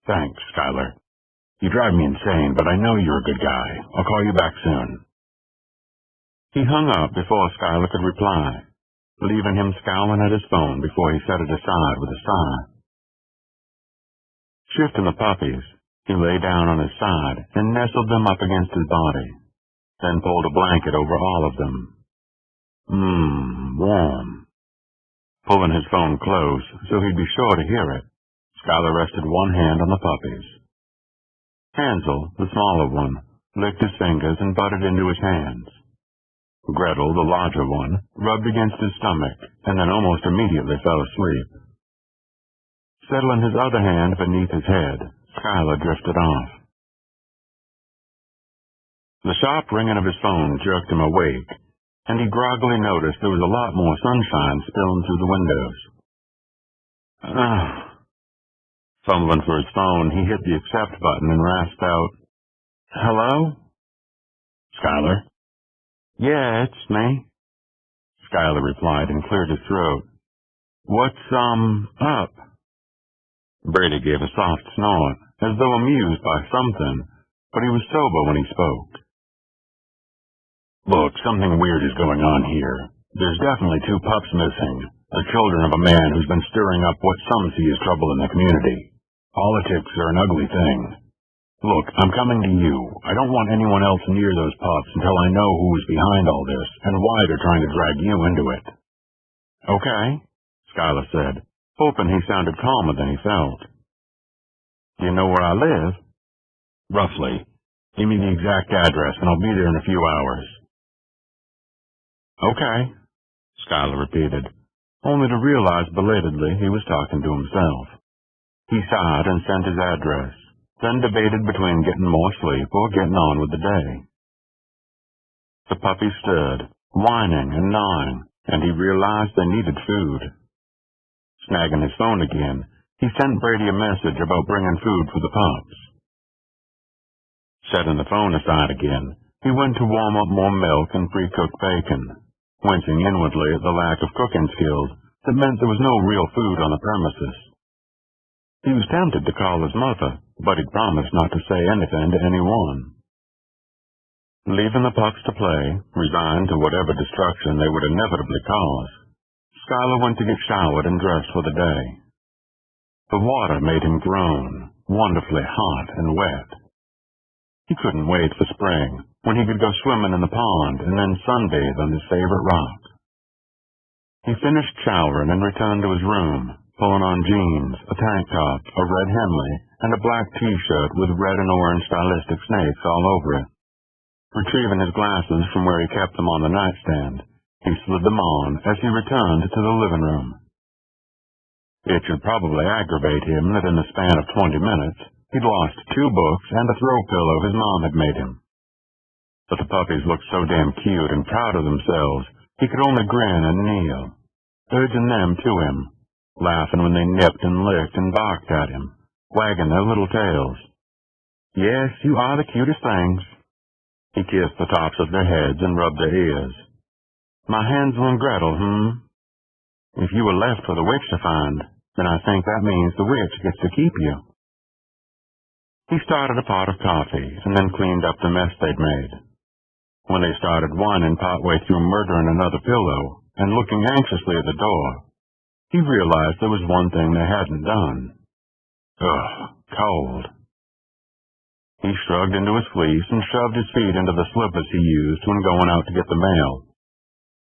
Thanks, Skylar. You drive me insane, but I know you're a good guy. I'll call you back soon. He hung up before Skylar could reply, leaving him scowling at his phone before he set it aside with a sigh. Shifting the puppies, he lay down on his side and nestled them up against his body, then pulled a blanket over all of them. Warm. Pulling his phone close so he'd be sure to hear it, Skylar rested one hand on the puppies. Hansel, the smaller one, licked his fingers and butted into his hands. Gretel, the larger one, rubbed against his stomach and then almost immediately fell asleep. Settling his other hand beneath his head, Skylar drifted off. The sharp ringing of his phone jerked him awake, and he groggily noticed there was a lot more sunshine spilling through the windows. Fumbling for his phone, he hit the accept button and rasped out, "Hello? Skylar?" "Yeah, it's me," Skylar replied and cleared his throat. "What's, up?" Brady gave a soft snort, as though amused by something, but he was sober when he spoke. "Look, something weird is going on here. There's definitely 2 pups missing, the children of a man who's been stirring up what some see as trouble in the community. Politics are an ugly thing. Look, I'm coming to you. I don't want anyone else near those pups until I know who is behind all this and why they're trying to drag you into it." "Okay," Skylar said, hoping he sounded calmer than he felt. "Do you know where I live?" "Roughly. Give me the exact address and I'll be there in a few hours." "Okay," Skylar repeated, only to realize belatedly he was talking to himself. He sighed and sent his address, then debated between getting more sleep or getting on with the day. The puppy stirred, whining and gnawing, and he realized they needed food. Snagging his phone again, he sent Brady a message about bringing food for the pups. Setting the phone aside again, he went to warm up more milk and pre-cooked bacon, wincing inwardly at the lack of cooking skills that meant there was no real food on the premises. He was tempted to call his mother, but he'd promised not to say anything to anyone. Leaving the pups to play, resigned to whatever destruction they would inevitably cause, Skylar went to get showered and dressed for the day. The water made him groan, wonderfully hot and wet. He couldn't wait for spring, when he could go swimming in the pond and then sunbathe on his favorite rock. He finished showering and returned to his room, pulling on jeans, a tank top, a red Henley, and a black t-shirt with red and orange stylistic snakes all over it. Retrieving his glasses from where he kept them on the nightstand, he slid them on as he returned to the living room. It should probably aggravate him that in the span of 20 minutes, he'd lost 2 books and a throw pillow his mom had made him. But the puppies looked so damn cute and proud of themselves, he could only grin and kneel, urging them to him, laughing when they nipped and licked and barked at him, wagging their little tails. "Yes, you are the cutest things." He kissed the tops of their heads and rubbed their ears. "My Hansel and Gretel, If you were left for the witch to find, then I think that means the witch gets to keep you." He started a pot of coffee and then cleaned up the mess they'd made. When they started whining partway through murdering another pillow and looking anxiously at the door, he realized there was one thing they hadn't done. Cold. He shrugged into his fleece and shoved his feet into the slippers he used when going out to get the mail,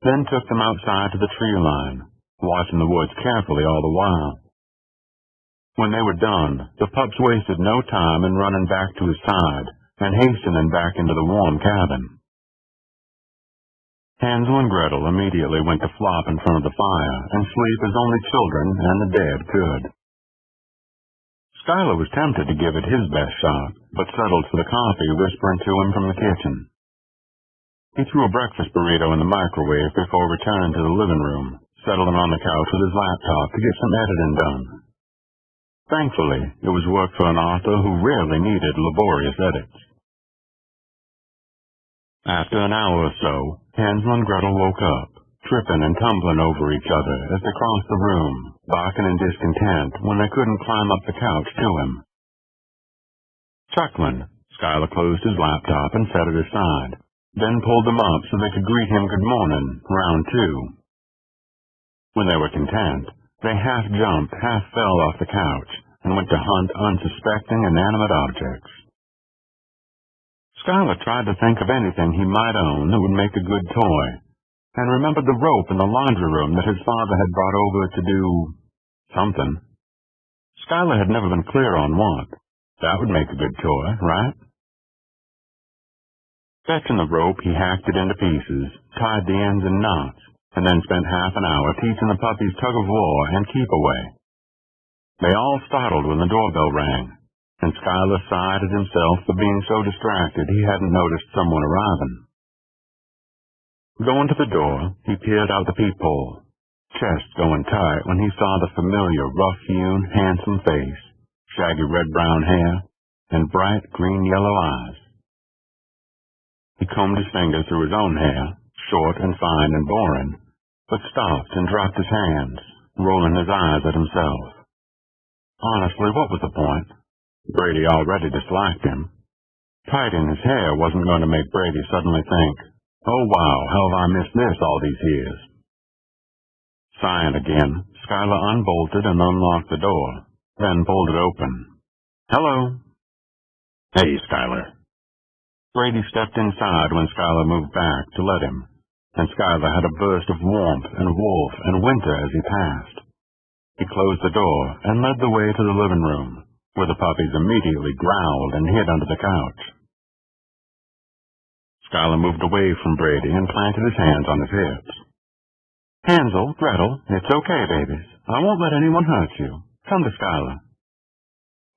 then took them outside to the tree line, watching the woods carefully all the while. When they were done, the pups wasted no time in running back to his side and hastening back into the warm cabin. Hansel and Gretel immediately went to flop in front of the fire and sleep as only children and the dead could. Skylar was tempted to give it his best shot, but settled for the coffee whispering to him from the kitchen. He threw a breakfast burrito in the microwave before returning to the living room, settling on the couch with his laptop to get some editing done. Thankfully, it was work for an author who rarely needed laborious edits. After an hour or so, Hansel and Gretel woke up, tripping and tumbling over each other as they crossed the room, barking in discontent when they couldn't climb up the couch to him. Chuckling, Schuyler closed his laptop and set it aside, then pulled them up so they could greet him good morning, round two. When they were content, they half jumped, half fell off the couch, and went to hunt unsuspecting inanimate objects. Schuyler tried to think of anything he might own that would make a good toy, and remembered the rope in the laundry room that his father had brought over to do something. Schuyler had never been clear on what. That would make a good toy, right? Fetching the rope, he hacked it into pieces, tied the ends in knots, and then spent half an hour teaching the puppies tug-of-war and keep-away. They all startled when the doorbell rang, and Schuyler sighed at himself for being so distracted he hadn't noticed someone arriving. Going to the door, he peered out the peephole, chest going tight when he saw the familiar rough-hewn, handsome face, shaggy red-brown hair, and bright green-yellow eyes. He combed his fingers through his own hair, short and fine and boring, but stopped and dropped his hands, rolling his eyes at himself. Honestly, what was the point? Brady already disliked him. Tighting his hair wasn't going to make Brady suddenly think, "Oh wow, how have I missed this all these years?" Sighing again, Schuyler unbolted and unlocked the door, then pulled it open. "Hello." "Hey, Schuyler." Brady stepped inside when Schuyler moved back to let him, and Schuyler had a burst of warmth and wolf and winter as he passed. He closed the door and led the way to the living room, where the puppies immediately growled and hid under the couch. Schuyler moved away from Brady and planted his hands on his hips. "Hansel, Gretel, it's okay, babies. I won't let anyone hurt you. Come to Schuyler."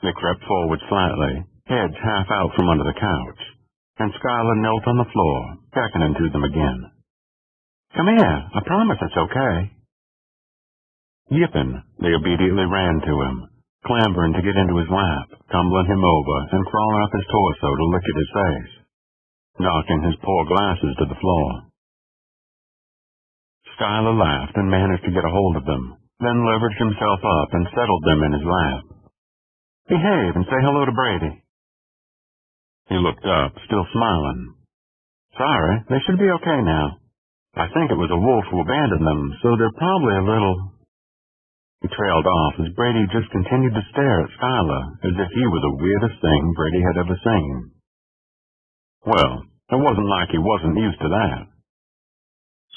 They crept forward slightly, heads half out from under the couch, and Schuyler knelt on the floor, beckoning to them again. "Come here. I promise it's okay." Yipping, they obediently ran to him, clambering to get into his lap, tumbling him over and crawling up his torso to lick at his face, knocking his poor glasses to the floor. Schuyler laughed and managed to get a hold of them, then leveraged himself up and settled them in his lap. "Behave and say hello to Brady." He looked up, still smiling. "Sorry, they should be okay now. I think it was a wolf who abandoned them, so they're probably a little—" He trailed off as Brady just continued to stare at Schuyler as if he were the weirdest thing Brady had ever seen. Well, it wasn't like he wasn't used to that.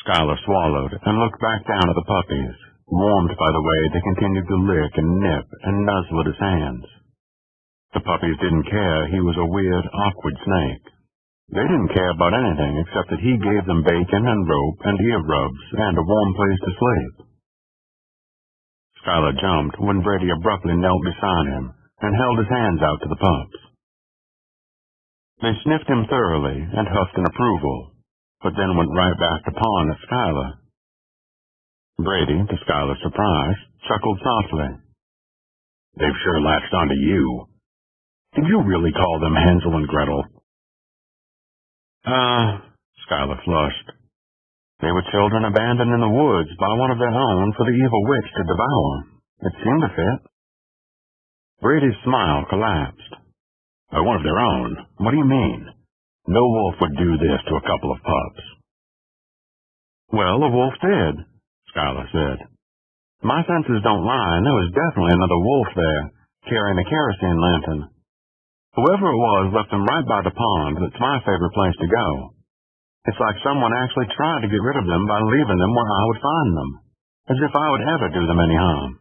Schuyler swallowed and looked back down at the puppies, warmed by the way they continued to lick and nip and nuzzle at his hands. The puppies didn't care he was a weird, awkward snake. They didn't care about anything except that he gave them bacon and rope and ear rubs and a warm place to sleep. Schuyler jumped when Brady abruptly knelt beside him and held his hands out to the pups. They sniffed him thoroughly and huffed in approval, but then went right back to pawing at Schuyler. Brady, to Schuyler's surprise, chuckled softly. "They've sure latched onto you. Did you really call them Hansel and Gretel?" Schuyler flushed. "They were children abandoned in the woods by one of their own for the evil witch to devour. It seemed to fit." Brady's smile collapsed. "By one of their own? What do you mean? No wolf would do this to a couple of pups." "Well, a wolf did," Schuyler said. "My senses don't lie, and there was definitely another wolf there, carrying a kerosene lantern. Whoever it was left them right by the pond. That's my favorite place to go. It's like someone actually tried to get rid of them by leaving them where I would find them, as if I would ever do them any harm."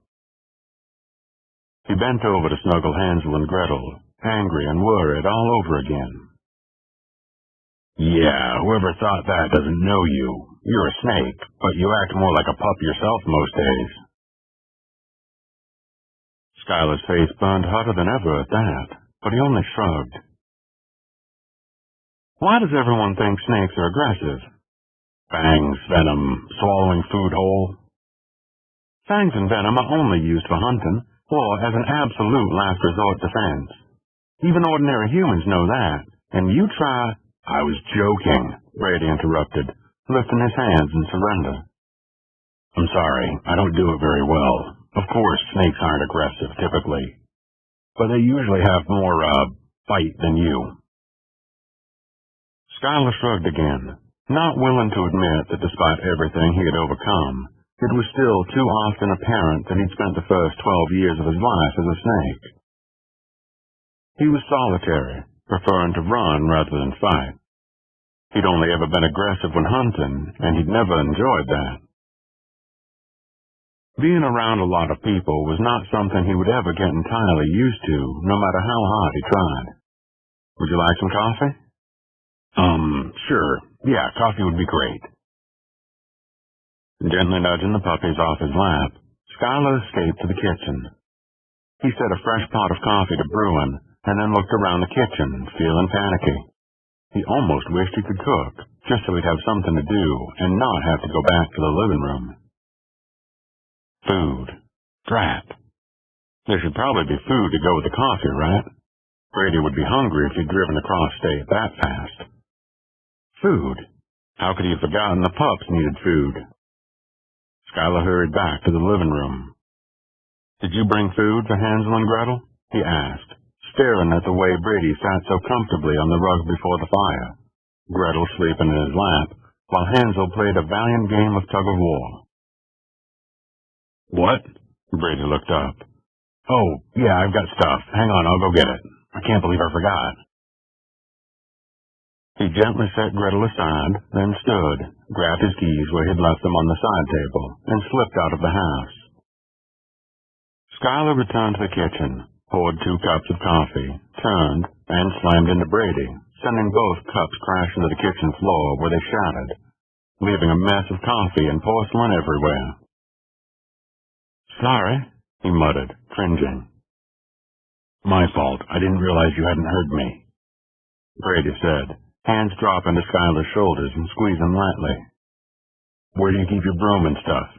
He bent over to snuggle Hansel and Gretel, angry and worried all over again. "Yeah, whoever thought that doesn't know you. You're a snake, but you act more like a pup yourself most days." Schuyler's face burned hotter than ever at that, but he only shrugged. "Why does everyone think snakes are aggressive? Fangs, venom, swallowing food whole. Fangs and venom are only used for hunting, or as an absolute last resort defense. Even ordinary humans know that, and you try—" "I was joking," Brady interrupted, lifting his hands in surrender. "I'm sorry, I don't do it very well. Of course, snakes aren't aggressive, typically. But they usually have more, fight than you." Schuyler shrugged again, not willing to admit that despite everything he had overcome, it was still too often apparent that he'd spent the first 12 years of his life as a snake. He was solitary, preferring to run rather than fight. He'd only ever been aggressive when hunting, and he'd never enjoyed that. Being around a lot of people was not something he would ever get entirely used to, no matter how hard he tried. "Would you like some coffee?" Sure. Yeah, coffee would be great." Gently nudging the puppies off his lap, Schuyler escaped to the kitchen. He set a fresh pot of coffee to brewing, and then looked around the kitchen, feeling panicky. He almost wished he could cook, just so he'd have something to do and not have to go back to the living room. Food. Drat. There should probably be food to go with the coffee, right? Brady would be hungry if he'd driven across state that fast. Food. How could he have forgotten the pups needed food? Schuyler hurried back to the living room. "Did you bring food for Hansel and Gretel?" he asked, staring at the way Brady sat so comfortably on the rug before the fire, Gretel sleeping in his lap, while Hansel played a valiant game of tug-of-war. "What?" Brady looked up. "Oh, yeah, I've got stuff. Hang on, I'll go get it. I can't believe I forgot." He gently set Gretel aside, then stood, grabbed his keys where he'd left them on the side table, and slipped out of the house. Schuyler returned to the kitchen, poured 2 cups of coffee, turned, and slammed into Brady, sending both cups crashing to the kitchen floor where they shattered, leaving a mess of coffee and porcelain everywhere. "Sorry," he muttered, cringing. "My fault. I didn't realize you hadn't heard me," Brady said, hands dropping to Schuyler's shoulders and squeezing lightly. "Where do you keep your broom and stuff?"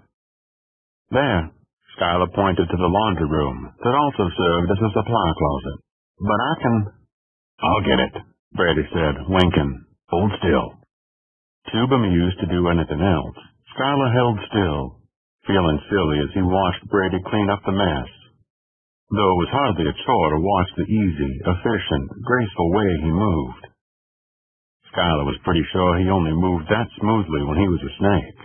"There." Schuyler pointed to the laundry room that also served as a supply closet. "But I can—" "I'll get it," Brady said, winking. "Hold still." Too bemused to do anything else, Schuyler held still, feeling silly as he watched Brady clean up the mess. Though it was hardly a chore to watch the easy, efficient, graceful way he moved. Schuyler was pretty sure he only moved that smoothly when he was a snake.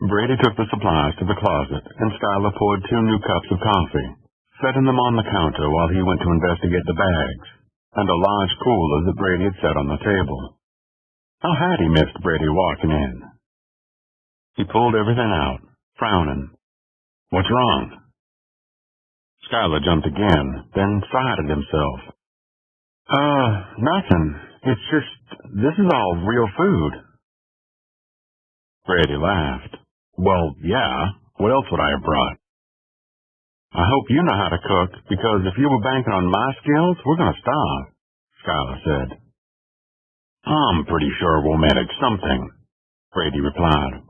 Brady took the supplies to the closet, and Schuyler poured 2 new cups of coffee, setting them on the counter while he went to investigate the bags, and a large cooler that Brady had set on the table. How had he missed Brady walking in? He pulled everything out, frowning. "What's wrong?" Schuyler jumped again, then sighed at himself. Nothing. It's just, this is all real food." Brady laughed. "Well, yeah. What else would I have brought?" "I hope you know how to cook, because if you were banking on my skills, we're going to starve," Schuyler said. "I'm pretty sure we'll manage something," Brady replied.